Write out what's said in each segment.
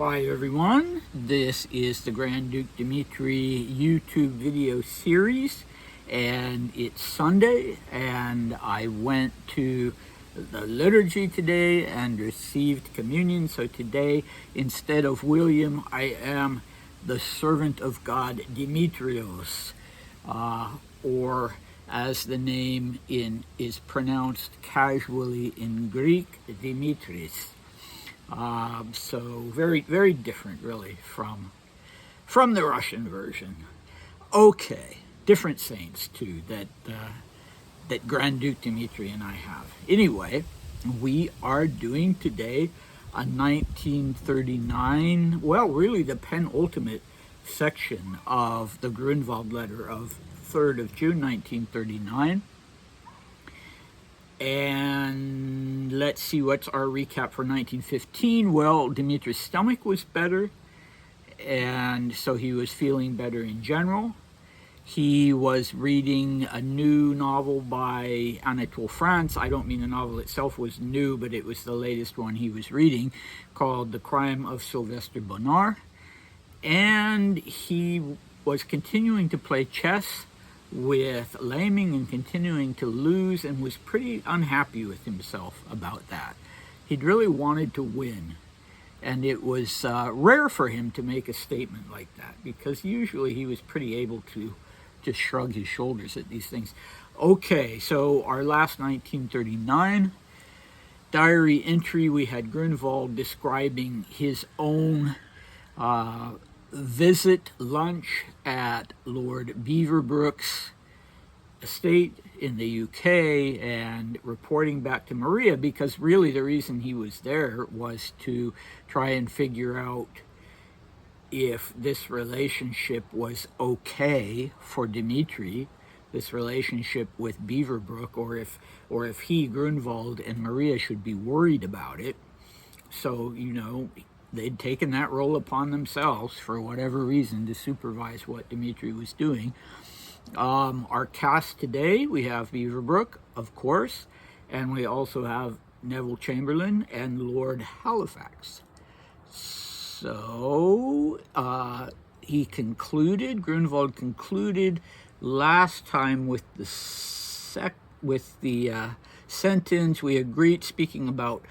Hi everyone, this is the Grand Duke Dmitri YouTube video series, and it's Sunday, and I went to the liturgy today and received communion. So today, instead of William, I am the servant of God Dimitrios, or as the name is pronounced casually in Greek, Dimitris. So very, very different, really, from the Russian version. Okay, different saints too that Grand Duke Dmitri and I have. Anyway, we are doing today a 1939, well, really the penultimate section of the Grunwald Letter of 3rd of June 1939. And let's see, what's our recap for 1915? Well, Dmitri's stomach was better, and so he was feeling better in general. He was reading a new novel by Anatole France. I don't mean the novel itself was new, but it was the latest one he was reading, called The Crime of Sylvester Bonnard. And he was continuing to play chess with Laming and continuing to lose, and was pretty unhappy with himself about that. He'd really wanted to win, and it was rare for him to make a statement like that, because usually he was pretty able to just shrug his shoulders at these things. Okay, so our last 1939 diary entry, we had Grunwald describing his own visit, lunch at Lord Beaverbrook's estate in the UK, and reporting back to Maria, because really the reason he was there was to try and figure out if this relationship was okay for Dmitri, this relationship with Beaverbrook, or if he, Grunwald, and Maria should be worried about it. So, you know, they'd taken that role upon themselves for whatever reason to supervise what Dmitri was doing. Our cast today, we have Beaverbrook, of course, and we also have Neville Chamberlain and Lord Halifax. So Grunwald concluded last time with the sentence. We agreed, speaking about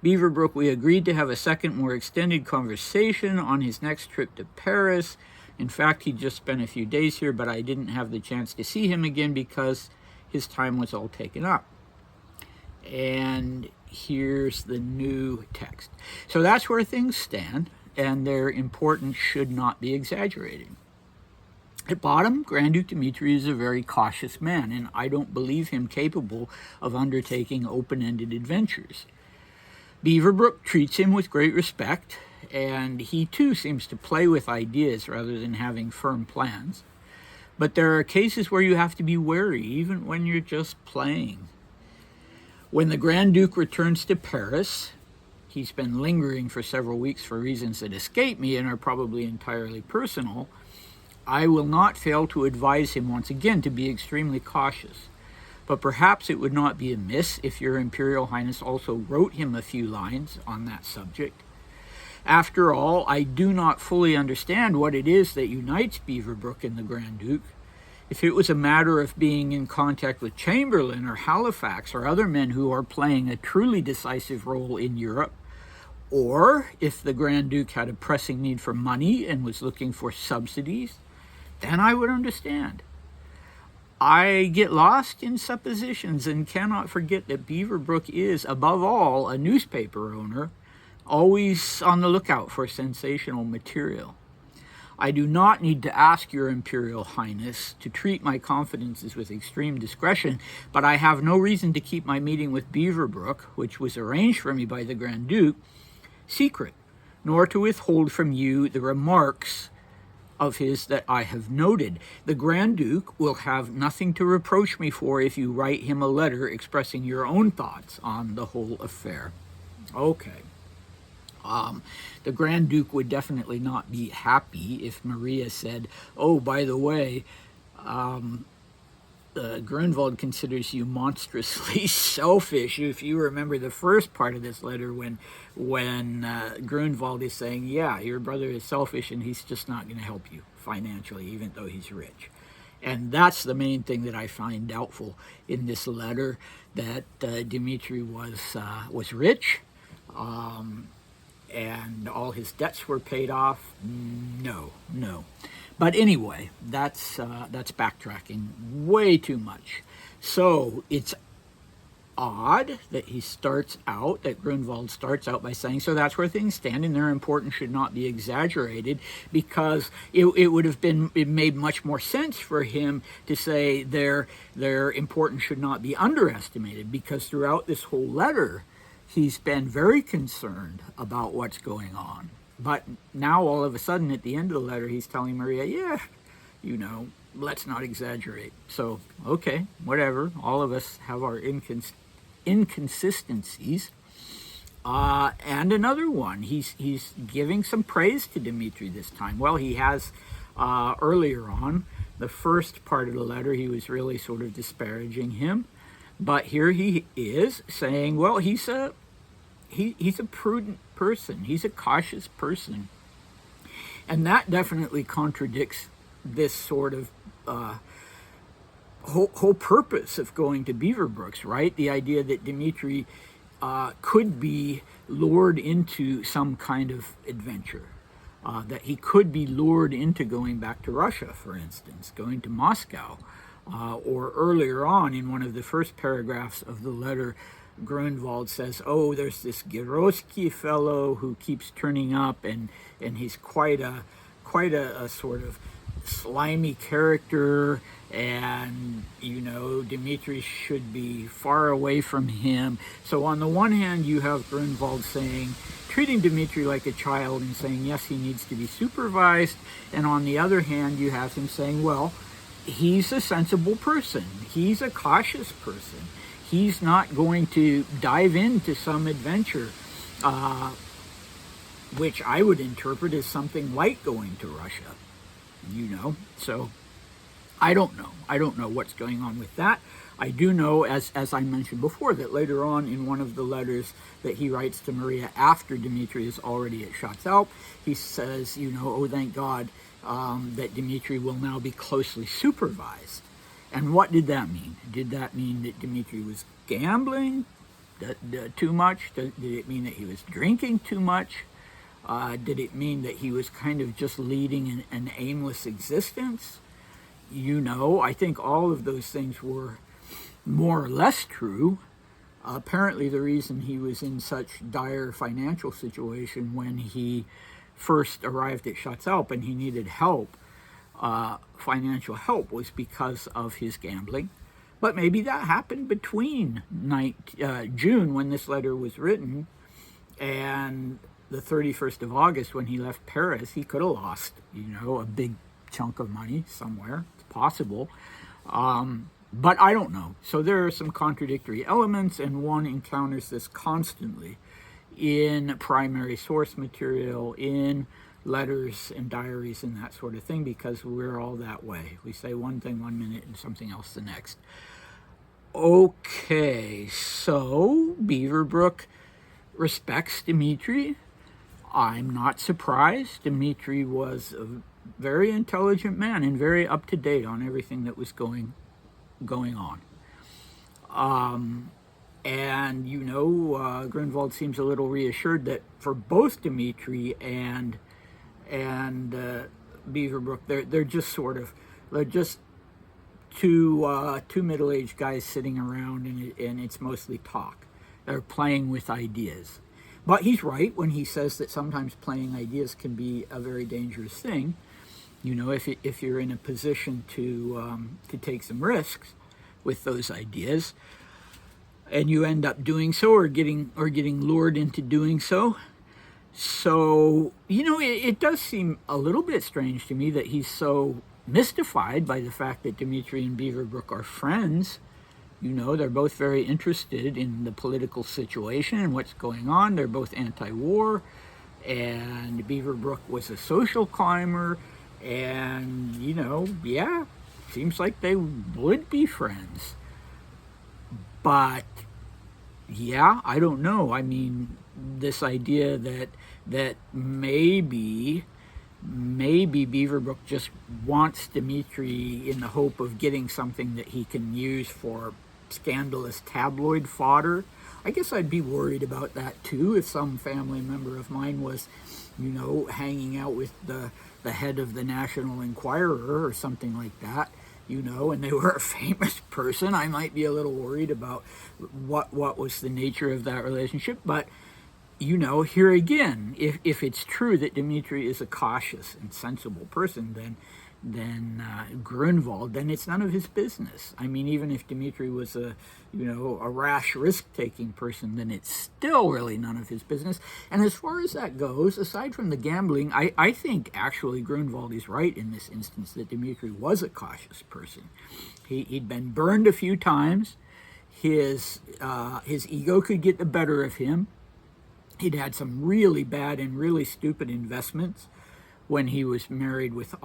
Beaverbrook, we agreed to have a second, more extended conversation on his next trip to Paris. In fact, he just spent a few days here, but I didn't have the chance to see him again because his time was all taken up. And here's the new text. So that's where things stand, and their importance should not be exaggerated. At bottom, Grand Duke Dmitri is a very cautious man, and I don't believe him capable of undertaking open-ended adventures. Beaverbrook treats him with great respect, and he too seems to play with ideas rather than having firm plans. But there are cases where you have to be wary, even when you're just playing. When the Grand Duke returns to Paris, he's been lingering for several weeks for reasons that escape me and are probably entirely personal, I will not fail to advise him once again to be extremely cautious. But perhaps it would not be amiss if your Imperial Highness also wrote him a few lines on that subject. After all, I do not fully understand what it is that unites Beaverbrook and the Grand Duke. If it was a matter of being in contact with Chamberlain or Halifax or other men who are playing a truly decisive role in Europe, or if the Grand Duke had a pressing need for money and was looking for subsidies, then I would understand. I get lost in suppositions and cannot forget that Beaverbrook is, above all, a newspaper owner, always on the lookout for sensational material. I do not need to ask your Imperial Highness to treat my confidences with extreme discretion, but I have no reason to keep my meeting with Beaverbrook, which was arranged for me by the Grand Duke, secret, nor to withhold from you the remarks of his that I have noted. The Grand Duke will have nothing to reproach me for if you write him a letter expressing your own thoughts on the whole affair. Okay. The Grand Duke would definitely not be happy if Maria said, oh, by the way, Grunwald considers you monstrously selfish. If you remember the first part of this letter, when Grunwald is saying, "Yeah, your brother is selfish, and he's just not going to help you financially, even though he's rich." And that's the main thing that I find doubtful in this letter, that Dmitri was rich, and all his debts were paid off. No, no. But anyway, that's backtracking way too much. So it's odd that Grunwald starts out by saying, so that's where things stand, and their importance should not be exaggerated, because it would have been, it made much more sense for him to say their importance should not be underestimated, because throughout this whole letter, he's been very concerned about what's going on. But now all of a sudden at the end of the letter, he's telling Maria, yeah, let's not exaggerate. So, okay, whatever. All of us have our inconsistencies. And another one, he's giving some praise to Dmitri this time. Well, he has earlier on, the first part of the letter, he was really sort of disparaging him. But here he is saying, well, he's a prudent person. He's a cautious person. And that definitely contradicts this sort of whole purpose of going to Beaverbrooks, right? The idea that Dmitri could be lured into some kind of adventure, that he could be lured into going back to Russia, for instance, going to Moscow. Or earlier on, in one of the first paragraphs of the letter, Grunwald says, oh, there's this Giroski fellow who keeps turning up, and he's quite a sort of slimy character, and Dmitri should be far away from him. So on the one hand, you have Grunwald treating Dmitri like a child and saying, yes, he needs to be supervised, and on the other hand, you have him saying, well, he's a sensible person, he's a cautious person, he's not going to dive into some adventure, which I would interpret as something like going to Russia, So I don't know what's going on with that. I do know, as I mentioned before, that later on in one of the letters that he writes to Maria after Dmitri is already at Schatzalp, he says, oh, thank God that Dmitri will now be closely supervised. And what did that mean? Did that mean that Dmitri was gambling too much? Did it mean that he was drinking too much? Did it mean that he was kind of just leading an aimless existence? I think all of those things were more or less true. Apparently the reason he was in such dire financial situation when he first arrived at Schatzalp and he needed help, financial help, was because of his gambling. But maybe that happened between June, when this letter was written, and the 31st of August, when he left Paris. He could have lost, a big chunk of money somewhere. It's possible. But I don't know. So there are some contradictory elements, and one encounters this constantly in primary source material, in letters and diaries and that sort of thing, because we're all that way. We say one thing one minute and something else the next. Okay, so Beaverbrook respects Dmitri. I'm not surprised. Dmitri was a very intelligent man and very up to date on everything that was going on. And Grunwald seems a little reassured that for both Dmitri and Beaverbrook, they're just two middle-aged guys sitting around, and it's mostly talk. They're playing with ideas. But he's right when he says that sometimes playing ideas can be a very dangerous thing. If you're in a position to take some risks with those ideas, and you end up doing so, or getting lured into doing so. So, it does seem a little bit strange to me that he's so mystified by the fact that Dmitri and Beaverbrook are friends. They're both very interested in the political situation and what's going on. They're both anti-war, and Beaverbrook was a social climber, and, seems like they would be friends. But yeah, I don't know. I mean, this idea that maybe Beaverbrook just wants Dmitri in the hope of getting something that he can use for scandalous tabloid fodder. I guess I'd be worried about that too if some family member of mine was, hanging out with the head of the National Enquirer or something like that, and they were a famous person. I might be a little worried about what was the nature of that relationship. But here again, if it's true that Dmitri is a cautious and sensible person, then Grunwald, then it's none of his business. I mean, even if Dmitri was a rash, risk-taking person, then it's still really none of his business. And as far as that goes, aside from the gambling, I think actually Grunwald is right in this instance that Dmitri was a cautious person. He'd been burned a few times. His ego could get the better of him. He'd had some really bad and really stupid investments when he was married to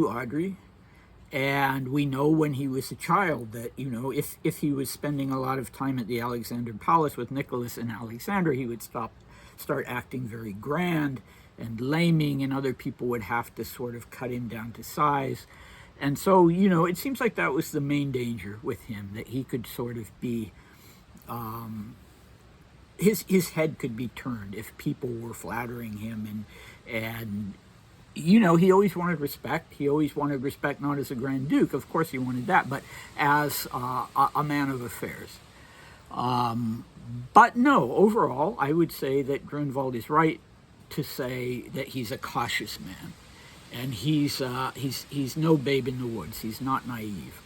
Audrey. And we know when he was a child that, if he was spending a lot of time at the Alexander Palace with Nicholas and Alexander, he would start acting very grand and laming, and other people would have to sort of cut him down to size. And so, it seems like that was the main danger with him, that he could sort of be... His head could be turned if people were flattering him, and he always wanted respect. He always wanted respect, not as a Grand Duke, of course he wanted that, but as a man of affairs. But no, overall, I would say that Grunwald is right to say that he's a cautious man, and he's no babe in the woods. He's not naive.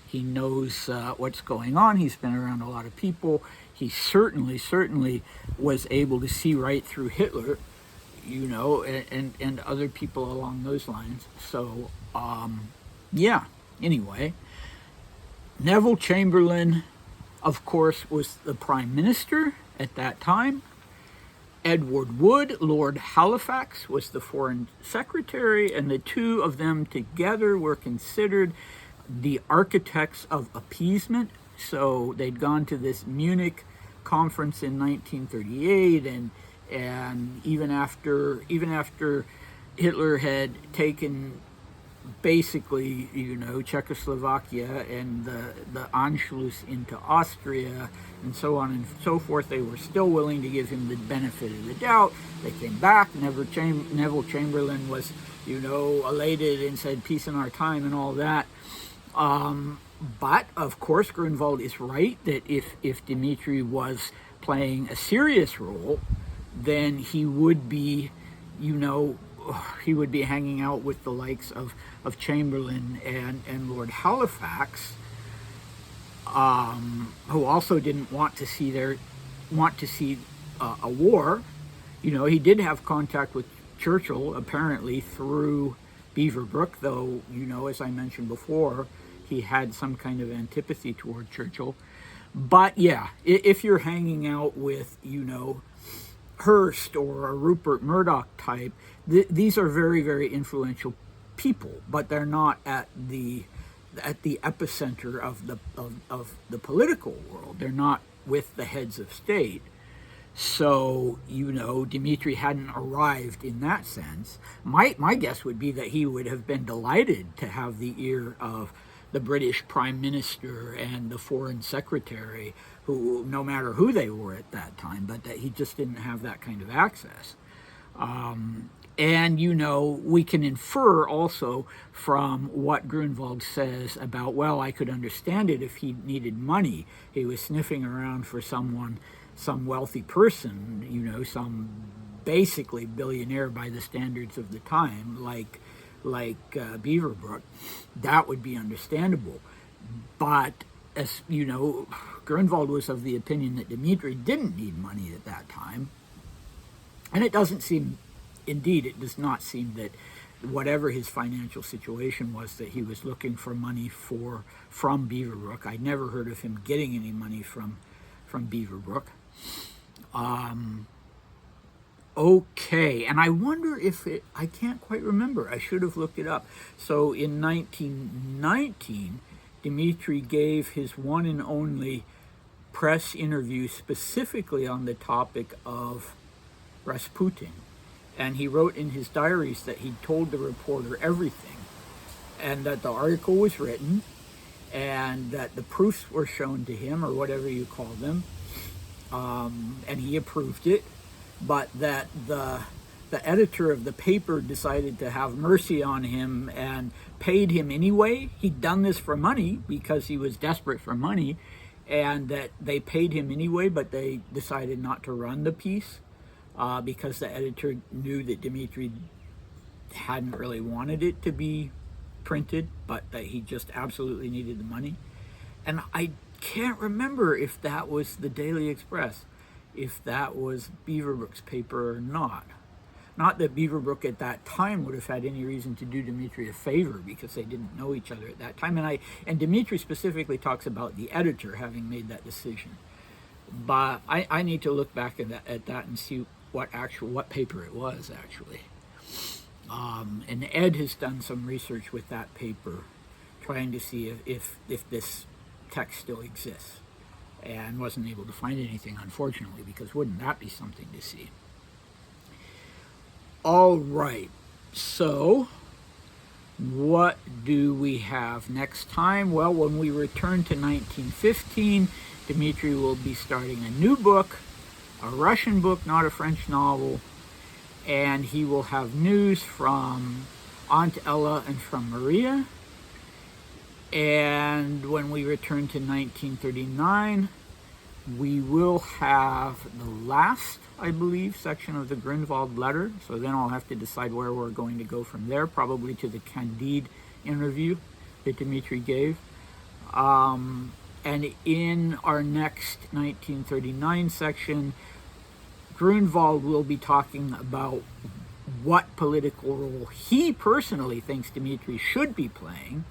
He knows what's going on. He's been around a lot of people. He certainly was able to see right through Hitler, and other people along those lines. So, anyway. Neville Chamberlain, of course, was the Prime Minister at that time. Edward Wood, Lord Halifax, was the Foreign Secretary, and the two of them together were considered the architects of appeasement. So they'd gone to this Munich conference in 1938, and even after Hitler had taken basically Czechoslovakia and the Anschluss into Austria and so on and so forth, they were still willing to give him the benefit of the doubt. They came back. Neville Chamberlain was elated and said peace in our time and all that. But, of course, Grunwald is right that if Dmitri was playing a serious role, then he would be, hanging out with the likes of Chamberlain and Lord Halifax, who also didn't want to see a war. He did have contact with Churchill, apparently, through Beaverbrook, though, as I mentioned before, he had some kind of antipathy toward Churchill. But yeah, if you're hanging out with, Hearst or a Rupert Murdoch type, these are very, very influential people, but they're not at the epicenter of the political world. They're not with the heads of state. So, Dmitri hadn't arrived in that sense. My guess would be that he would have been delighted to have the ear of the British Prime Minister and the Foreign Secretary, who, no matter who they were at that time, but that he just didn't have that kind of access. And, we can infer also from what Grunwald says about, well, I could understand it if he needed money. He was sniffing around for some wealthy person, some basically billionaire by the standards of the time, like Beaverbrook. That would be understandable. But, as Grunwald was of the opinion that Dmitri didn't need money at that time. And it does not seem that whatever his financial situation was, that he was looking for money from Beaverbrook. I never heard of him getting any money from Beaverbrook. Okay, and I wonder if I can't quite remember. I should have looked it up. So in 1919, Dmitri gave his one and only press interview specifically on the topic of Rasputin. And he wrote in his diaries that he told the reporter everything, and that the article was written, and that the proofs were shown to him, or whatever you call them, and he approved it, but that the editor of the paper decided to have mercy on him and paid him anyway. He'd done this for money because he was desperate for money, and that they paid him anyway, but they decided not to run the piece because the editor knew that Dmitri hadn't really wanted it to be printed, but that he just absolutely needed the money. And I can't remember if that was the Daily Express, if that was Beaverbrook's paper or not. Not that Beaverbrook at that time would have had any reason to do Dmitri a favor, because they didn't know each other at that time. And Dmitri specifically talks about the editor having made that decision. But I need to look back at that and see what paper it was actually. And Ed has done some research with that paper, trying to see if this text still exists, and wasn't able to find anything, unfortunately, because wouldn't that be something to see? All right, so what do we have next time? Well, when we return to 1915, Dmitri will be starting a new book, a Russian book, not a French novel, and he will have news from Aunt Ella and from Maria. And when we return to 1939, we will have the last, I believe, section of the Grunwald Letter. So then I'll have to decide where we're going to go from there, probably to the Candide interview that Dmitri gave. And in our next 1939 section, Grunwald will be talking about what political role he personally thinks Dmitri should be playing.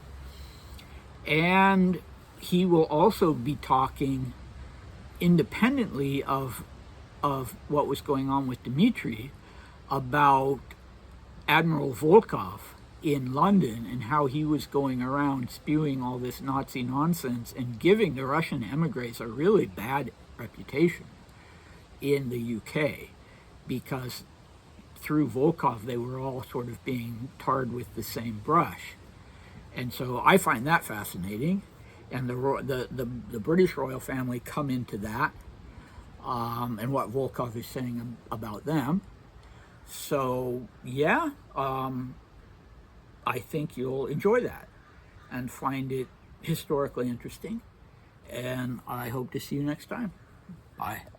And he will also be talking independently of what was going on with Dmitri, about Admiral Volkov in London and how he was going around spewing all this Nazi nonsense and giving the Russian emigres a really bad reputation in the UK, because through Volkov they were all sort of being tarred with the same brush. And so I find that fascinating, and the British royal family come into that, and what Volkov is saying about them. So yeah, I think you'll enjoy that and find it historically interesting, and I hope to see you next time. Bye.